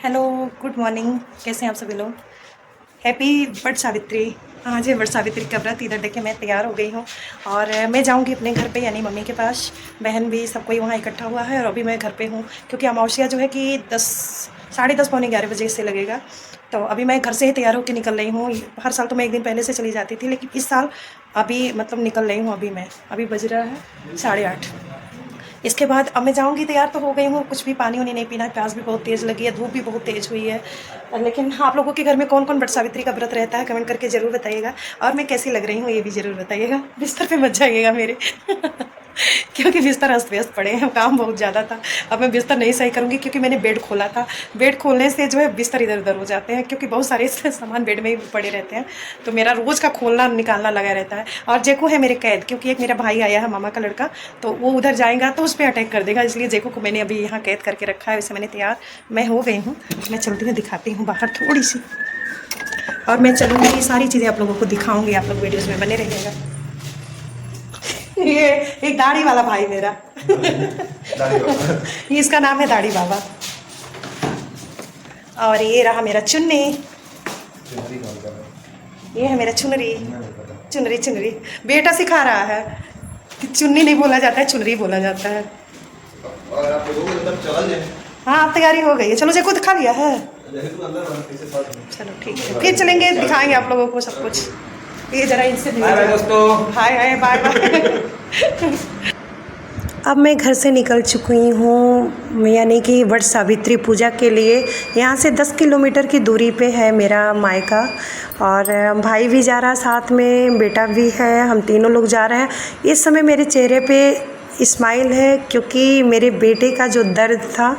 Hello, good morning. कैसे हैं आप सभी लोग? हैप्पी वट सावित्री। आज है वट सावित्री का व्रत। इधर देखिए मैं तैयार हो गई हूँ और मैं जाऊँगी अपने घर पे यानी मम्मी के पास। बहन भी सब कोई वहाँ इकट्ठा हुआ है और अभी मैं घर पे हूँ क्योंकि अमावस्या जो है कि 10 साढ़े 10 पौने 11 बजे से लगेगा। तो अभी मैं घर से ही तैयार होकर निकल रही हूँ। हर साल तो मैं एक दिन पहले से चली जाती थी, लेकिन इस साल अभी मतलब निकल रही हूँ। अभी बज रहा है 8:30। इसके बाद अब मैं जाऊँगी। तैयार तो हो गई हूँ, कुछ भी पानी वानी नहीं पीना, प्यास भी बहुत तेज़ लगी है, धूप भी बहुत तेज़ हुई है। लेकिन आप लोगों के घर में कौन कौन वट सावित्री का व्रत रहता है कमेंट करके ज़रूर बताइएगा। और मैं कैसी लग रही हूँ ये भी ज़रूर बताइएगा। बिस्तर पे मत जाइएगा मेरे क्योंकि बिस्तर अस्त व्यस्त पड़े हैं, काम बहुत ज़्यादा था। अब मैं बिस्तर नहीं सही करूँगी क्योंकि मैंने बेड खोला था। बेड खोलने से जो है बिस्तर इधर उधर हो जाते हैं क्योंकि बहुत सारे सामान बेड में ही पड़े रहते हैं। तो मेरा रोज़ का खोलना निकालना लगा रहता है। और जेको है मेरे कैद, क्योंकि एक मेरा भाई आया है मामा का लड़का, तो वो उधर जाएगा तो उस पर अटैक कर देगा, इसलिए जेको को मैंने अभी यहाँ कैद करके रखा है। वैसे मैंने तैयार मैं हो गई हूँ। मैं चलती हूँ, दिखाती हूँ बाहर थोड़ी सी, और मैं चलूँगी, सारी चीज़ें आप लोगों को दिखाऊँगी। आप लोग वीडियोज़ में बने रहिएगा। ये एक दाढ़ी वाला भाई मेरा ये इसका नाम है दाढ़ी बाबा। और ये रहा मेरा चुन्नी, ये है मेरा चुनरी। चुनरी चुनरी बेटा सिखा रहा है कि चुन्नी नहीं बोला जाता है, चुनरी बोला जाता है। और आप लोगों को तब चल जाए। हाँ, अब तैयारी हो गई है। चलो, जेको दिखा लिया है। चलो ठीक है, फिर चलेंगे, दिखाएंगे आप लोगों को सब कुछ। ये जरा इनसे बाय दोस्तों। हाय हाय बाय बाय। अब मैं घर से निकल चुकी हूँ, यानी कि वट सावित्री पूजा के लिए। यहाँ से 10 किलोमीटर की दूरी पे है मेरा मायका, और भाई भी जा रहा है साथ में, बेटा भी है, हम तीनों लोग जा रहे हैं। इस समय मेरे चेहरे पे स्माइल है क्योंकि मेरे बेटे का जो दर्द था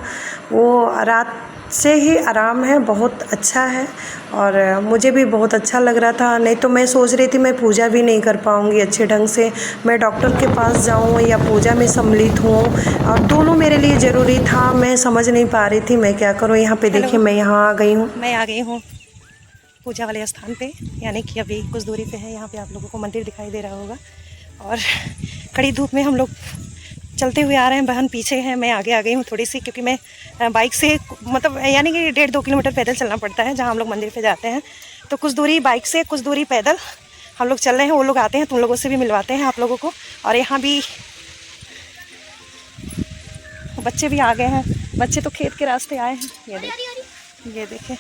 वो रात से ही आराम है, बहुत अच्छा है। और मुझे भी बहुत अच्छा लग रहा था। नहीं तो मैं सोच रही थी मैं पूजा भी नहीं कर पाऊँगी अच्छे ढंग से, मैं डॉक्टर के पास जाऊँ या पूजा में सम्मिलित हूँ, और दोनों मेरे लिए ज़रूरी था। मैं समझ नहीं पा रही थी मैं क्या करूँ। यहाँ पे देखिए मैं यहाँ आ गई हूँ। मैं आ गई हूँ पूजा वाले स्थान पे, यानी कि अभी कुछ दूरी पे है। यहाँ पे आप लोगों को मंदिर दिखाई दे रहा होगा, और कड़ी धूप में हम लोग चलते हुए आ रहे हैं। बहन पीछे है, मैं आगे आ गई हूँ थोड़ी सी, क्योंकि मैं बाइक से मतलब यानी कि 1.5-2 किलोमीटर पैदल चलना पड़ता है जहाँ हम लोग मंदिर पे जाते हैं। तो कुछ दूरी बाइक से, कुछ दूरी पैदल हम लोग चल रहे हैं। वो लोग आते हैं, तुम लोगों से भी मिलवाते हैं आप लोगों को। और यहाँ भी बच्चे भी आ गए हैं, बच्चे तो खेत के रास्ते आए हैं। ये देखे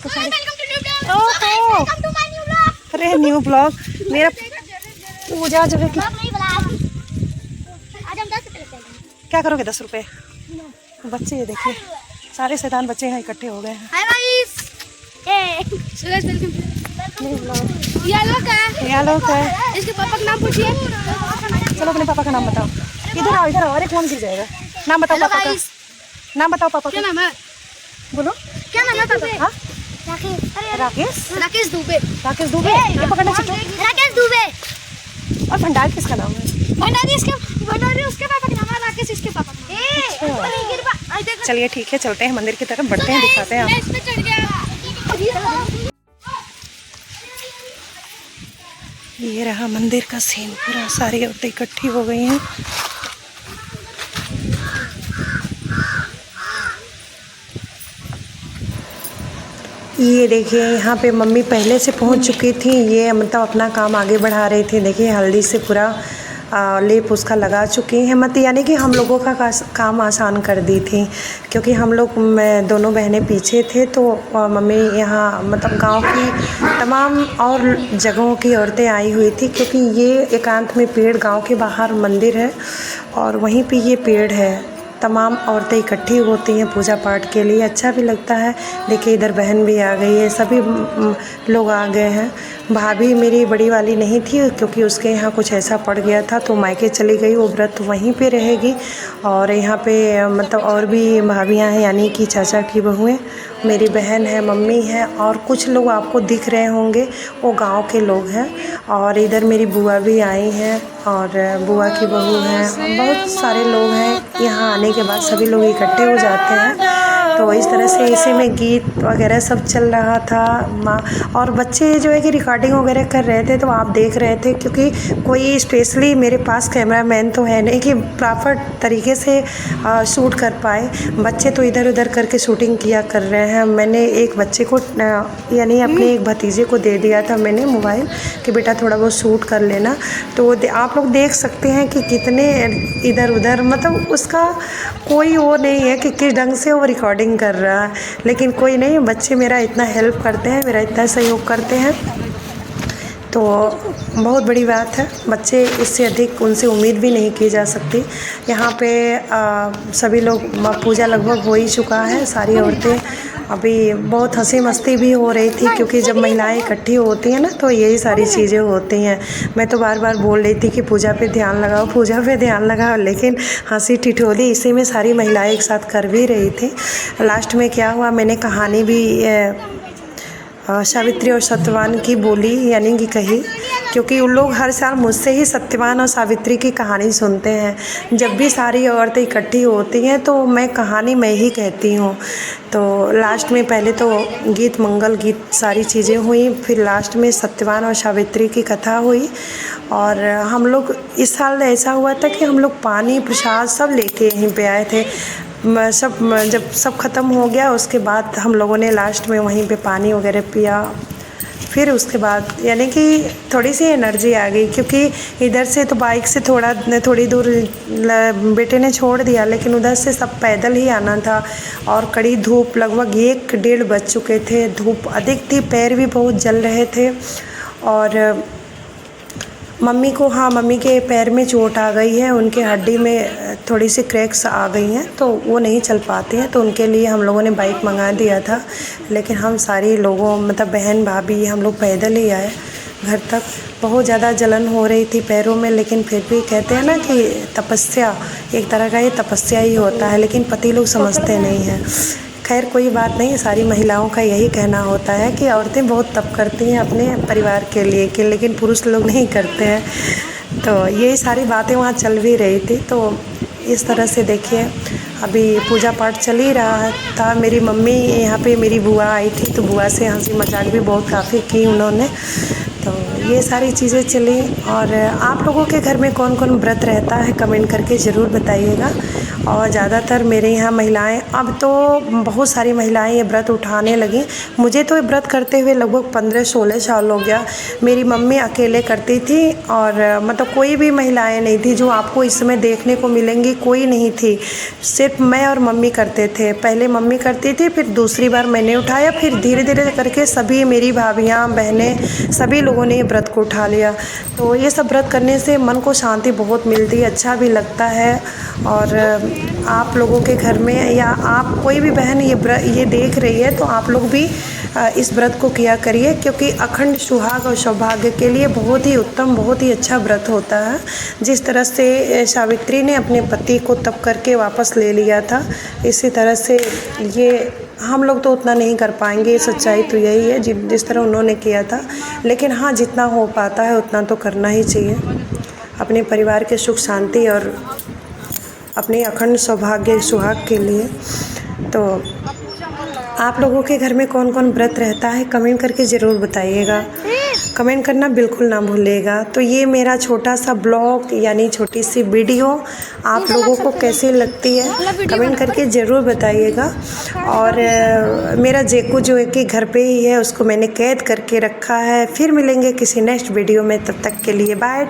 सारे। ओहो, अरे न्यू ब्लॉग मेरा पूजा जो है कि क्या करोगे 10 रुपये? बच्चे ये देखिए, सारे शैतान बच्चे यहाँ इकट्ठे हो गए हैं। ये लोग है। इसके पापा का नाम पूछिए। चलो अपने पापा का नाम बताओ। इधर आओ, इधर आओ। अरे कौन गिर जाएगा? नाम बताओ पापा का। नाम बताओ पापा क्या का। नाम है? बोलो क्या नाम है पापा? हाँ, राकेश राकेश दुबे। राकेश दुबे। ये पकड़ना चाहिए। राकेश दुबे। और भंडार किसका नाम है? भंडारी उसके पापा का नाम है, राकेश इसके पापा का नाम। चलिए ठीक है, चलते हैं मंदिर की तरफ, बढ़ते हैं, दिखाते हैं मैं आप। इस पे चढ़ गया। ये रहा मंदिर का सीन पूरा, सारी औरतें इकट्ठी हो गई हैं। ये देखिए यहाँ पे मम्मी पहले से पहुँच चुकी थी। ये मतलब अपना काम आगे बढ़ा रही थी। देखिए हल्दी से पूरा लेप उसका लगा चुकी हैं, मत यानी कि हम लोगों का काम आसान कर दी थी, क्योंकि हम लोग मैं दोनों बहनें पीछे थे। तो मम्मी यहाँ मतलब गांव की तमाम और जगहों की औरतें आई हुई थी, क्योंकि ये एकांत में पेड़, गांव के बाहर मंदिर है और वहीं पे ये पेड़ है। तमाम औरतें इकट्ठी होती हैं पूजा पाठ के लिए, अच्छा भी लगता है। देखिए इधर बहन भी आ गई है, सभी लोग आ गए हैं। भाभी मेरी बड़ी वाली नहीं थी क्योंकि उसके यहाँ कुछ ऐसा पड़ गया था तो मायके चली गई, वो व्रत वहीं पे रहेगी। और यहाँ पे मतलब और भी भाभियाँ हैं, यानी कि चाचा की बहुएँ, मेरी बहन है, मम्मी है, और कुछ लोग आपको दिख रहे होंगे वो गांव के लोग हैं। और इधर मेरी बुआ भी आई हैं और बुआ की बहू हैं, बहुत सारे लोग हैं। यहाँ आने के बाद सभी लोग इकट्ठे हो जाते हैं तो इस तरह से इसी में गीत वगैरह सब चल रहा था माँ। और बच्चे जो है कि रिकॉर्डिंग वगैरह कर रहे थे तो आप देख रहे थे, क्योंकि कोई स्पेशली मेरे पास कैमरामैन तो है नहीं कि प्रॉपर तरीके से शूट कर पाए। बच्चे तो इधर उधर करके शूटिंग किया कर रहे हैं। मैंने एक बच्चे को यानी अपने एक भतीजे को दे दिया था मैंने मोबाइल कि बेटा थोड़ा बहुत शूट कर लेना। तो आप लोग देख सकते हैं कि कितने इधर उधर, मतलब उसका कोई वो नहीं है कि किस ढंग से वो रिकॉर्डिंग कर रहा है। लेकिन कोई नहीं, बच्चे मेरा इतना हेल्प करते हैं, मेरा इतना सहयोग करते हैं, तो बहुत बड़ी बात है। बच्चे इससे अधिक उनसे उम्मीद भी नहीं की जा सकती। यहाँ पे सभी लोग पूजा लगभग हो ही चुका है। सारी औरतें अभी बहुत हंसी मस्ती भी हो रही थी, क्योंकि जब महिलाएं इकट्ठी होती हैं ना तो यही सारी चीज़ें होती हैं। मैं तो बार बार बोल रही थी कि पूजा पे ध्यान लगाओ, पूजा पे ध्यान लगाओ, लेकिन हंसी ठिठोली इसी में सारी महिलाएं एक साथ कर भी रही थी। लास्ट में क्या हुआ, मैंने कहानी भी सावित्री और सत्यवान की बोली यानी कि कही, क्योंकि उन लोग हर साल मुझसे ही सत्यवान और सावित्री की कहानी सुनते हैं। जब भी सारी औरतें इकट्ठी होती हैं तो मैं कहानी मैं ही कहती हूँ। तो लास्ट में पहले तो गीत मंगल गीत सारी चीज़ें हुई, फिर लास्ट में सत्यवान और सावित्री की कथा हुई। और हम लोग इस साल ऐसा हुआ था कि हम लोग पानी प्रसाद सब लेके यहीं पे आए थे। सब जब सब ख़त्म हो गया उसके बाद हम लोगों ने लास्ट में वहीं पे पानी वगैरह पिया। फिर उसके बाद यानी कि थोड़ी सी एनर्जी आ गई, क्योंकि इधर से तो बाइक से थोड़ी दूर बेटे ने छोड़ दिया, लेकिन उधर से सब पैदल ही आना था। और कड़ी धूप, लगभग 1-1:30 बज चुके थे, धूप अधिक थी, पैर भी बहुत जल रहे थे। और मम्मी के पैर में चोट आ गई है, उनके हड्डी में थोड़ी सी क्रैक्स आ गई हैं, तो वो नहीं चल पाते हैं। तो उनके लिए हम लोगों ने बाइक मंगा दिया था, लेकिन हम सारी लोगों मतलब बहन भाभी हम लोग पैदल ही आए घर तक। बहुत ज़्यादा जलन हो रही थी पैरों में, लेकिन फिर भी कहते हैं ना कि तपस्या, एक तरह का ये तपस्या ही होता है, लेकिन पति लोग समझते नहीं हैं। खैर कोई बात नहीं, सारी महिलाओं का यही कहना होता है कि औरतें बहुत तप करती हैं अपने परिवार के लिए कि, लेकिन पुरुष लोग नहीं करते हैं। तो यही सारी बातें वहाँ चल भी रही थी। तो इस तरह से देखिए अभी पूजा पाठ चल ही रहा था। मेरी मम्मी यहाँ पे, मेरी बुआ आई थी, तो बुआ से हंसी मजाक भी बहुत काफ़ी की उन्होंने। तो ये सारी चीज़ें चली। और आप लोगों के घर में कौन कौन व्रत रहता है कमेंट करके ज़रूर बताइएगा। और ज़्यादातर मेरे यहाँ महिलाएं, अब तो बहुत सारी महिलाएं ये व्रत उठाने लगी। मुझे तो ये व्रत करते हुए लगभग 15-16 साल हो गया। मेरी मम्मी अकेले करती थी, और मतलब कोई भी महिलाएं नहीं थी जो आपको इस समय देखने को मिलेंगी, कोई नहीं थी। सिर्फ मैं और मम्मी करते थे। पहले मम्मी करती थी, फिर दूसरी बार मैंने उठाया, फिर धीरे धीरे करके सभी मेरी भाभियाँ बहनें सभी लोगों ने ये व्रत को उठा लिया। तो ये सब व्रत करने से मन को शांति बहुत मिलती है, अच्छा भी लगता है। और आप लोगों के घर में या आप कोई भी बहन ये देख रही है तो आप लोग भी इस व्रत को किया करिए, क्योंकि अखंड सुहाग और सौभाग्य के लिए बहुत ही उत्तम, बहुत ही अच्छा व्रत होता है। जिस तरह से सावित्री ने अपने पति को तप करके वापस ले लिया था, इसी तरह से ये हम लोग तो उतना नहीं कर पाएंगे, सच्चाई तो यही है जिस तरह उन्होंने किया था। लेकिन हाँ, जितना हो पाता है उतना तो करना ही चाहिए अपने परिवार के सुख शांति और अपने अखंड सौभाग्य सुहाग के लिए। तो आप लोगों के घर में कौन कौन व्रत रहता है कमेंट करके ज़रूर बताइएगा। कमेंट करना बिल्कुल ना भूलिएगा। तो ये मेरा छोटा सा ब्लॉग यानी छोटी सी वीडियो आप लोगों को कैसी लगती है कमेंट करके ज़रूर बताइएगा। और मेरा जेकू जो है कि घर पे ही है, उसको मैंने कैद करके रखा है। फिर मिलेंगे किसी नेक्स्ट वीडियो में, तब तक के लिए बाय।